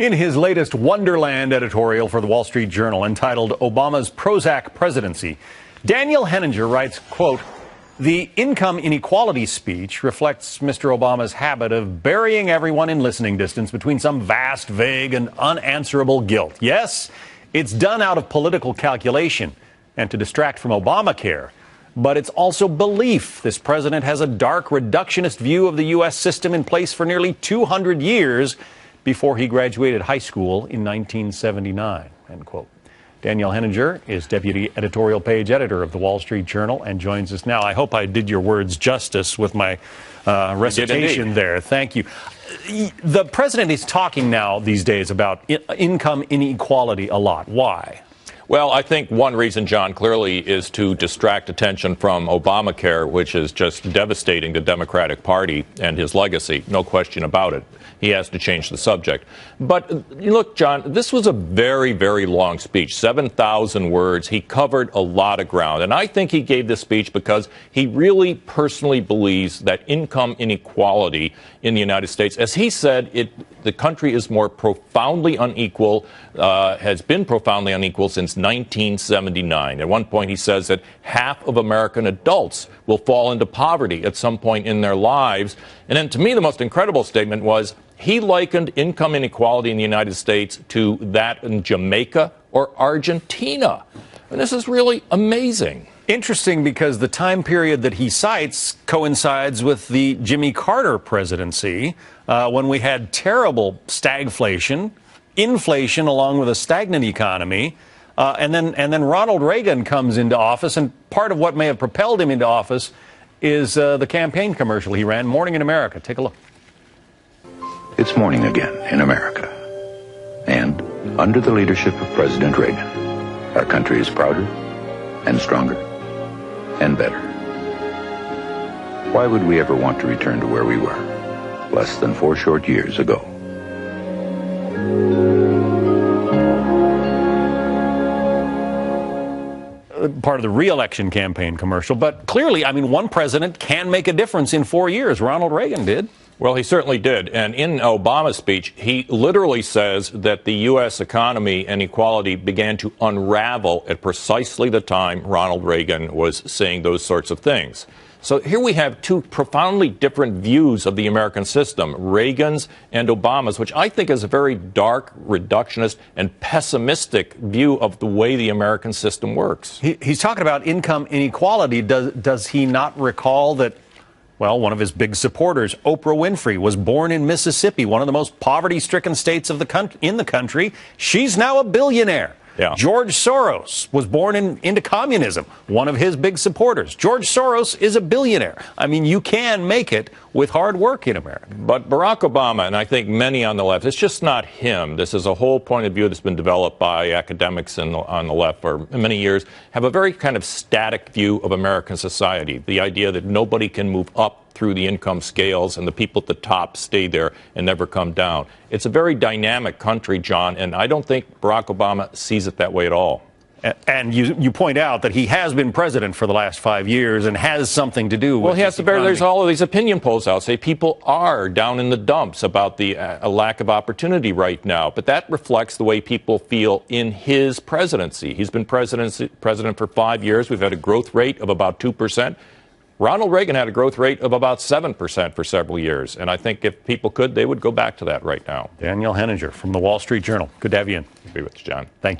In his latest Wonderland editorial for the Wall Street Journal entitled Obama's Prozac Presidency, Daniel Henninger writes, quote, "The income inequality speech reflects Mr. Obama's habit of burying everyone in listening distance between some vast, vague, and unanswerable guilt. Yes, it's done out of political calculation and to distract from Obamacare, but it's also belief. This president has a dark, reductionist view of the U.S. system in place for nearly 200 years before he graduated high school in 1979, end quote. Daniel Henninger is deputy editorial page editor of the Wall Street Journal and joins us now. I hope I did your words justice with my recitation there. Thank you. The president is talking now these days about income inequality a lot. Why? Well, I think one reason, John, clearly is to distract attention from Obamacare, which is just devastating the Democratic Party and his legacy. No question about it. He has to change the subject. But look, John, this was a very, very long speech, 7,000 words. He covered a lot of ground. And I think he gave this speech because he really personally believes that income inequality in the United States, as he said, the country is more profoundly unequal, has been profoundly unequal since 1979. At one point, he says that half of American adults will fall into poverty at some point in their lives. And then to me, the most incredible statement was he likened income inequality in the United States to that in Jamaica or Argentina. And this is really amazing. Interesting, because the time period that he cites coincides with the Jimmy Carter presidency, when we had terrible stagflation, inflation along with a stagnant economy, and then Ronald Reagan comes into office, and part of what may have propelled him into office is the campaign commercial he ran, Morning in America. Take a look. It's morning again in America. And under the leadership of President Reagan, our country is prouder and stronger and better. Why would we ever want to return to where we were less than 4 short years ago? Part of the re-election campaign commercial. But clearly, I mean, one president can make a difference in 4 years. Ronald Reagan did. Well, he certainly did. And in Obama's speech, he literally says that the U.S. economy and equality began to unravel at precisely the time Ronald Reagan was saying those sorts of things. So here we have two profoundly different views of the American system, Reagan's and Obama's, which I think is a very dark, reductionist, and pessimistic view of the way the American system works. He's talking about income inequality. Does he not recall that, well, one of his big supporters, Oprah Winfrey, was born in Mississippi, one of the most poverty-stricken states of in the country. She's now a billionaire. Yeah. George Soros was born into communism, one of his big supporters. George Soros is a billionaire. I mean, you can make it with hard work in America. But Barack Obama, and I think many on the left, it's just not him. This is a whole point of view that's been developed by academics on the left for many years, have a very kind of static view of American society. The idea that nobody can move up through the income scales and the people at the top stay there and never come down. It's a very dynamic country, John, and I don't think Barack Obama sees it that way at all. And you point out that he has been president for the last 5 years and has something to do with Well, he has to bear, there's all of these opinion polls out say people are down in the dumps about the lack of opportunity right now. But that reflects the way people feel in his presidency. He's been president for 5 years. We've had a growth rate of about 2%. Ronald Reagan had a growth rate of about 7% for several years. And I think if people could, they would go back to that right now. Daniel Henninger from the Wall Street Journal. Good to have you in. Be with you, John. Thank you.